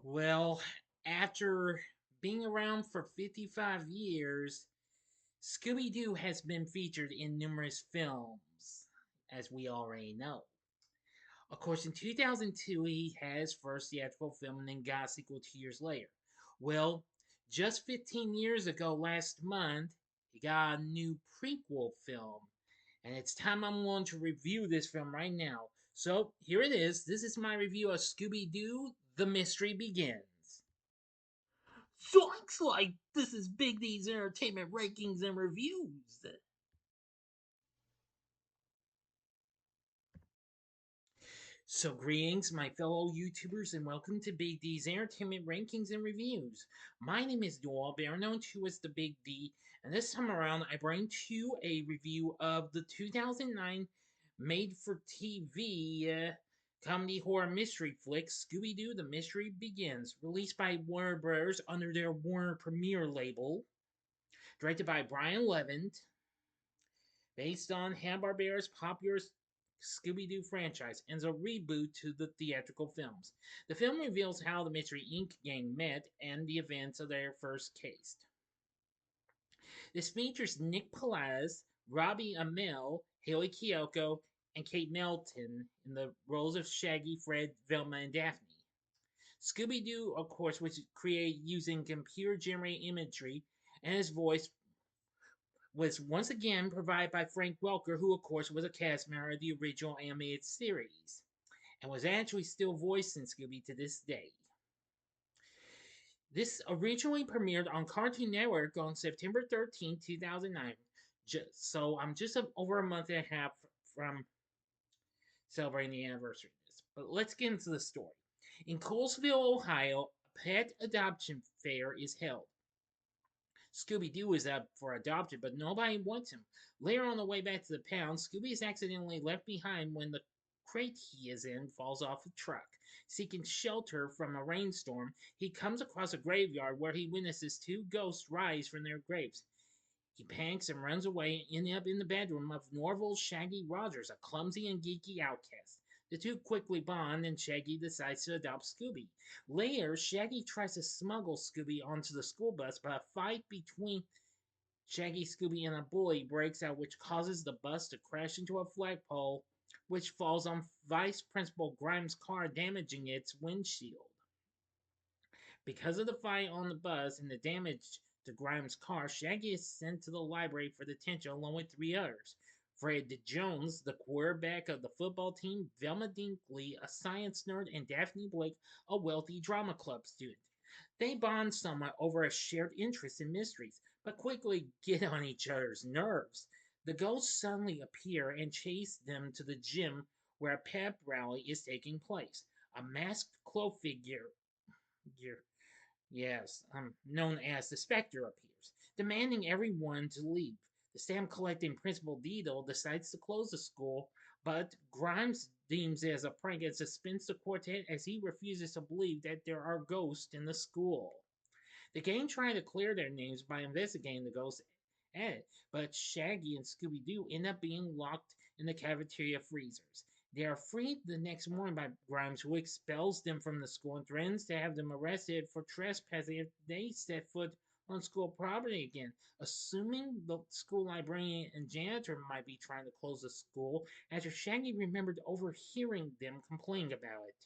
Well, after being around for 55 years, Scooby-Doo has been featured in numerous films, as we already know. Of course, in 2002, he had his first theatrical film and then got a sequel 2 years later. Well, just 15 years ago, last month, he got a new prequel film. And it's time I'm going to review this film right now. So, here it is. This is my review of Scooby-Doo, The Mystery Begins. So looks like this is Big D's Entertainment Rankings and Reviews. So greetings, my fellow YouTubers, and welcome to Big D's Entertainment Rankings and Reviews. My name is Doyle, better known to as the Big D, and this time around I bring to you a review of the 2009 made-for-TV comedy horror mystery flick Scooby-Doo: The Mystery Begins, released by Warner Bros. Under their Warner Premiere label, directed by Brian Levin, based on Hanna-Barbera's popular Scooby-Doo franchise, and is a reboot to the theatrical films. The film reveals how the Mystery Inc. gang met and the events of their first case. This features Nick Palatas, Robbie Amell, Hayley, Kiyoko, and Kate Melton in the roles of Shaggy, Fred, Velma, and Daphne. Scooby-Doo, of course, was created using computer-generated imagery, and his voice was once again provided by Frank Welker, who, of course, was a cast member of the original animated series and was actually still voicing Scooby to this day. This originally premiered on Cartoon Network on September 13, 2009. So I'm just over a month and a half from celebrating the anniversary of this. But let's get into the story. In Colesville, Ohio, a pet adoption fair is held. Scooby-Doo is up for adoption, but nobody wants him. Later on the way back to the pound, Scooby is accidentally left behind when the crate he is in falls off a truck. Seeking shelter from a rainstorm, he comes across a graveyard where he witnesses two ghosts rise from their graves. He panics and runs away, ending up in the bedroom of Norval's Shaggy Rogers, a clumsy and geeky outcast. The two quickly bond, and Shaggy decides to adopt Scooby. Later, Shaggy tries to smuggle Scooby onto the school bus, but a fight between Shaggy, Scooby, and a bully breaks out, which causes the bus to crash into a flagpole, which falls on Vice Principal Grimes' car, damaging its windshield. Because of the fight on the bus and the damage to Grimes' car, Shaggy is sent to the library for detention along with three others. Fred Jones, the quarterback of the football team, Velma Dinkley, a science nerd, and Daphne Blake, a wealthy drama club student. They bond somewhat over a shared interest in mysteries, but quickly get on each other's nerves. The ghosts suddenly appear and chase them to the gym where a pep rally is taking place. A masked cloak figure yes, known as the Spectre appears, demanding everyone to leave. The stamp collecting Principal Dido decides to close the school, but Grimes deems it as a prank and suspends the quartet as he refuses to believe that there are ghosts in the school. The gang try to clear their names by investigating the ghosts at it, but Shaggy and Scooby Doo end up being locked in the cafeteria freezers. They are freed the next morning by Grimes, who expels them from the school and threatens to have them arrested for trespassing if they set foot on school property again. Assuming the school librarian and janitor might be trying to close the school, after Shaggy remembered overhearing them complaining about it.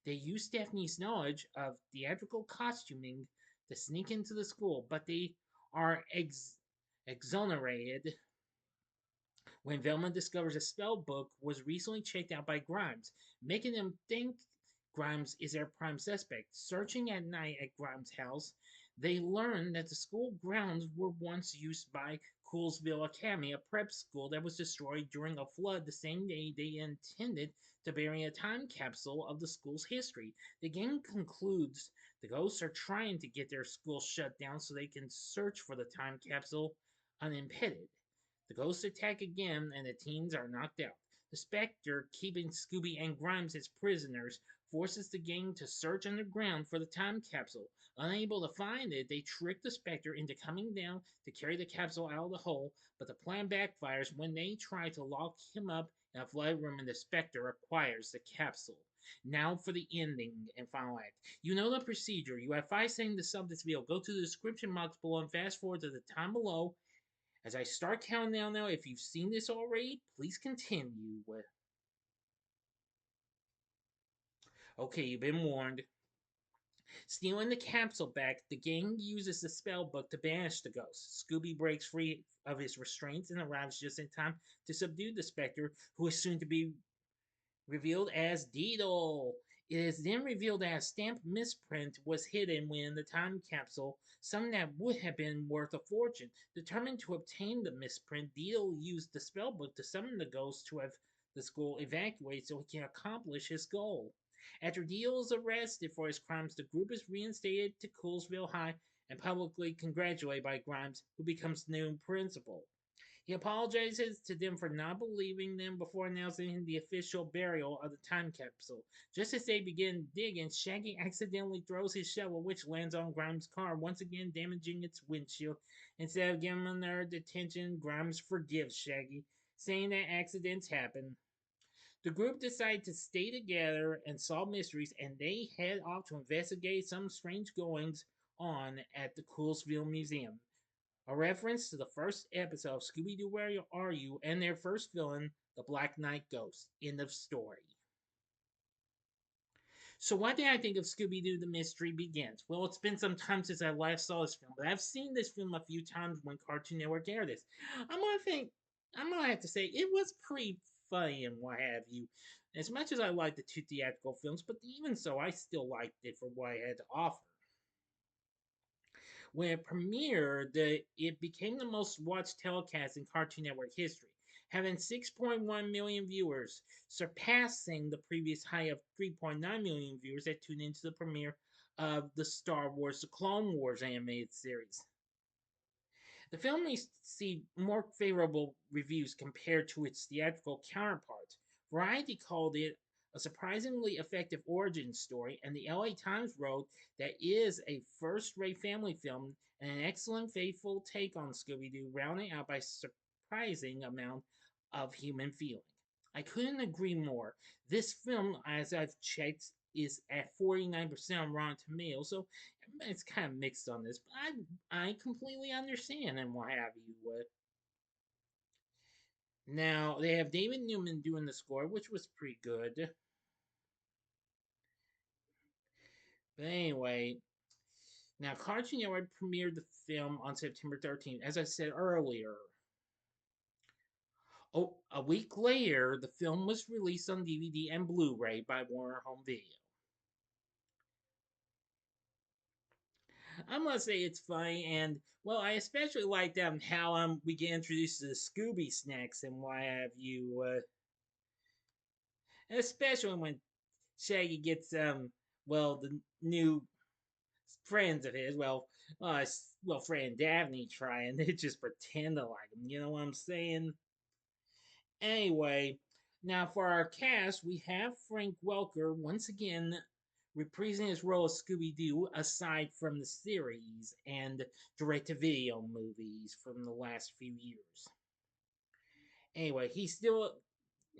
They use Stephanie's knowledge of theatrical costuming to sneak into the school, but they are exonerated when Velma discovers a spell book was recently checked out by Grimes, making them think Grimes is their prime suspect. Searching at night at Grimes' house, they learn that the school grounds were once used by Coolsville Academy, a prep school that was destroyed during a flood the same day they intended to bury a time capsule of the school's history. The game concludes the ghosts are trying to get their school shut down so they can search for the time capsule unimpeded. The ghosts attack again, and the teens are knocked out. The Spectre, keeping Scooby and Grimes as prisoners, forces the gang to search underground for the time capsule. Unable to find it, they trick the Spectre into coming down to carry the capsule out of the hole, but the plan backfires when they try to lock him up in a flooded room and the Spectre acquires the capsule. Now for the ending and final act. You know the procedure. You have 5 seconds to sub this video. Go to the description box below and fast forward to the time below. As I start counting down now, if you've seen this already, please continue with. Okay, you've been warned. Stealing the capsule back, the gang uses the spell book to banish the ghost. Scooby breaks free of his restraints and arrives just in time to subdue the specter, who is soon to be revealed as Deedle. It is then revealed that a stamp misprint was hidden within the time capsule, something that would have been worth a fortune. Determined to obtain the misprint, Deedle used the spellbook to summon the ghost to have the school evacuated so he can accomplish his goal. After Deedle is arrested for his crimes, the group is reinstated to Coolsville High and publicly congratulated by Grimes, who becomes the new principal. He apologizes to them for not believing them before announcing the official burial of the time capsule. Just as they begin digging, Shaggy accidentally throws his shovel, which lands on Grimes' car, once again damaging its windshield. Instead of giving him their detention, Grimes forgives Shaggy, saying that accidents happen. The group decide to stay together and solve mysteries, and they head off to investigate some strange goings on at the Coolsville Museum. A reference to the first episode of Scooby-Doo Where Are You and their first villain, the Black Knight Ghost. End of story. So what did I think of Scooby-Doo The Mystery Begins? Well, it's been some time since I last saw this film, but I've seen this film a few times when Cartoon Network aired this. I'm gonna have to say it was pretty funny and what have you. As much as I like the two theatrical films, but even so, I still liked it for what it had to offer. When it premiered, it became the most watched telecast in Cartoon Network history, having 6.1 million viewers, surpassing the previous high of 3.9 million viewers that tuned into the premiere of the Star Wars The Clone Wars animated series. The film received more favorable reviews compared to its theatrical counterparts. Variety called it a surprisingly effective origin story, and the LA Times wrote that it is a first-rate family film and an excellent faithful take on Scooby-Doo, rounding out by a surprising amount of human feeling. I couldn't agree more. This film, as I've checked, is at 49% on Rotten Tomatoes, so it's kind of mixed on this, but I completely understand and what have you. Now they have David Newman doing the score, which was pretty good. But anyway, now Cartoon Network premiered the film on September 13th, as I said earlier. Oh, a week later, the film was released on DVD and Blu-ray by Warner Home Video. I must say it's funny, and well, I especially like how we get introduced to the Scooby snacks and what have you. Especially when Shaggy gets well the new friends of his, Fred and Daphne try and they just pretend to like him. You know what I'm saying? Anyway, now for our cast, we have Frank Welker once again reprising his role as Scooby Doo, aside from the series and direct to video movies from the last few years. Anyway, he still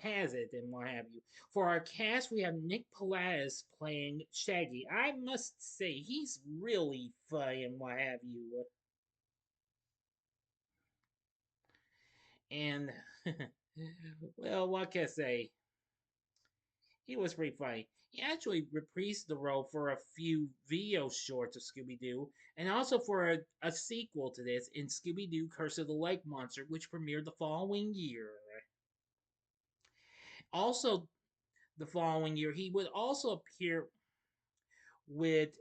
has it and what have you. For our cast, we have Nick Palatas playing Shaggy. I must say, he's really funny and what have you. And, well, what can I say? He was pretty funny. He actually reprised the role for a few video shorts of Scooby Doo, and also for a sequel to this in Scooby Doo Curse of the Lake Monster, which premiered the following year. Also, the following year, he would also appear with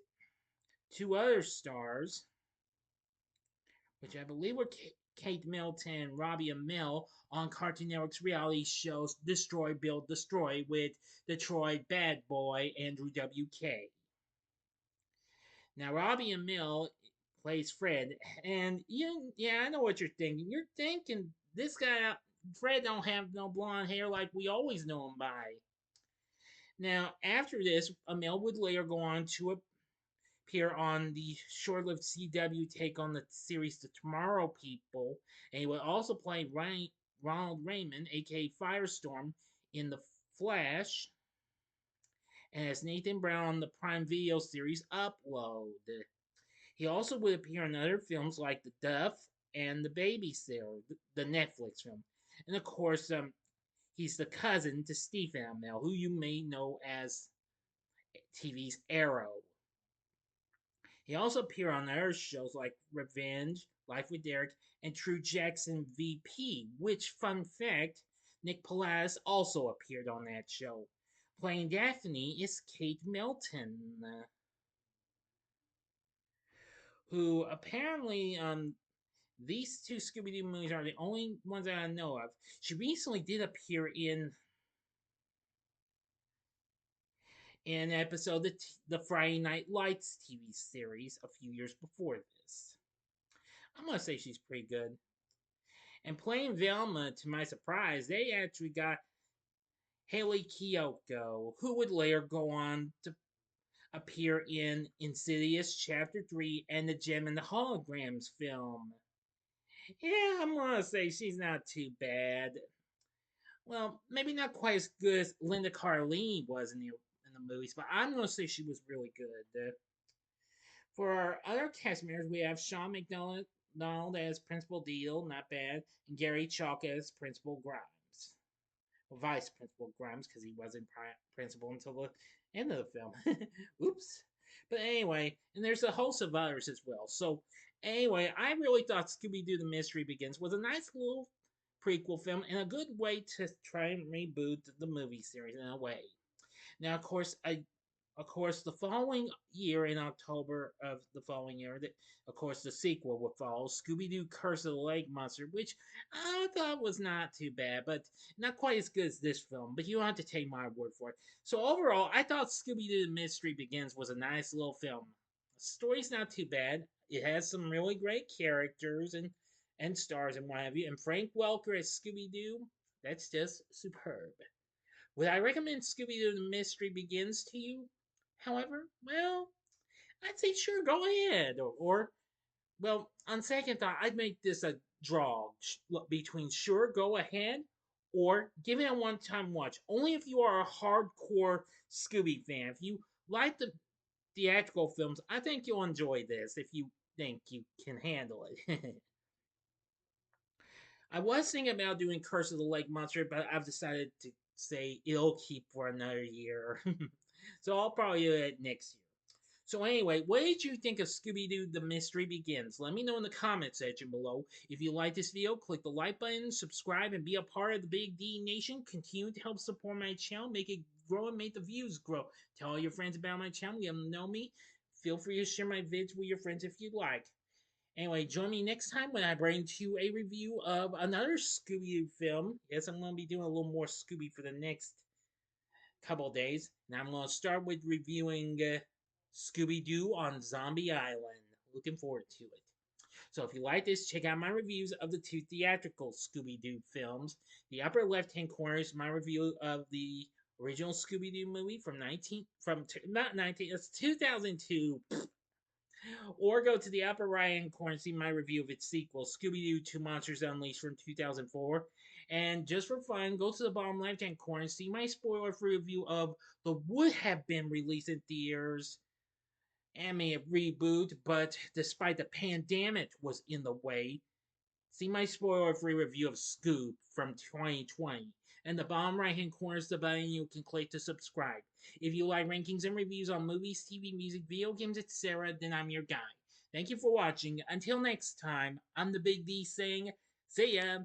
two other stars, which I believe were Kate Melton and Robbie Amell on Cartoon Network's reality shows Destroy, Build, Destroy with Detroit bad boy Andrew W.K. Now, Robbie Amell plays Fred, and yeah, I know what you're thinking. You're thinking this guy, Fred, don't have no blonde hair like we always know him by. Now, after this, Amell would later go on to appear on the short-lived CW take on the series The Tomorrow People, and he would also play Ronald Raymond, aka Firestorm, in The Flash. and as Nathan Brown on the Prime Video series Upload. He also would appear in other films like The Duff and The Babysitter, the Netflix film. And of course, he's the cousin to Stephen Amell, who you may know as TV's Arrow. He also appeared on other shows like Revenge, Life with Derek, and True Jackson VP, which, fun fact, Nick Palatas also appeared on that show. Playing Daphne is Kate Melton, who apparently these two Scooby-Doo movies are the only ones that I know of. She recently did appear in an episode of the Friday Night Lights TV series a few years before this. I'm gonna say she's pretty good. And playing Velma, to my surprise, they actually got Hayley Kiyoko, who would later go on to appear in Insidious Chapter 3 and the Gem and the Holograms film. Yeah, I'm gonna say she's not too bad. Well, maybe not quite as good as Linda Carlini was in the movies, but I'm gonna say she was really good. For our other cast members, we have Sean McDonald as Principal Deal, not bad, and Gary Chalk as Principal Grimes. Well, Vice Principal Grimes, because he wasn't principal until the end of the film. Oops. But anyway, and there's a host of others as well. So anyway, I really thought Scooby-Doo The Mystery Begins was a nice little prequel film and a good way to try and reboot the movie series in a way. Now, of course, the following year, in October of the following year, of course, the sequel would follow, Scooby-Doo Curse of the Lake Monster, which I thought was not too bad, but not quite as good as this film, but you don't have to take my word for it. So overall, I thought Scooby-Doo The Mystery Begins was a nice little film. The story's not too bad. It has some really great characters and stars and what have you, and Frank Welker as Scooby-Doo, that's just superb. Would I recommend Scooby-Doo The Mystery Begins to you? However, well, I'd say sure, go ahead. Well, on second thought, I'd make this a draw between sure, go ahead, or give it a one-time watch. Only if you are a hardcore Scooby fan. If you like the theatrical films, I think you'll enjoy this if you think you can handle it. I was thinking about doing Curse of the Lake Monster, but I've decided to say it'll keep for another year. So I'll probably do it next year. So anyway, what did you think of Scooby-Doo The Mystery Begins? Let me know in the comment section below. If you like this video, click the like button, subscribe, and be a part of the Big D Nation. Continue to help support my channel, make it grow and make the views grow. Tell all your friends about my channel, let them know me. Feel free to share my vids with your friends if you'd like. Anyway, join me next time when I bring to you a review of another Scooby-Doo film. Yes, I'm going to be doing a little more Scooby for the next couple days. And I'm going to start with reviewing Scooby-Doo on Zombie Island. Looking forward to it. So if you like this, check out my reviews of the two theatrical Scooby-Doo films. The upper left-hand corner is my review of the original Scooby-Doo movie it's 2002. Or go to the upper right-hand corner and see my review of its sequel, Scooby-Doo 2 Monsters Unleashed from 2004. And just for fun, go to the bottom left-hand corner and see my spoiler-free review of the would-have-been released in theaters animated reboot, but despite the pandemic was in the way, see my spoiler-free review of Scoop from 2020. And the bottom right-hand corner is the button you can click to subscribe. If you like rankings and reviews on movies, TV, music, video games, etc., then I'm your guy. Thank you for watching. Until next time, I'm the Big D saying, see ya!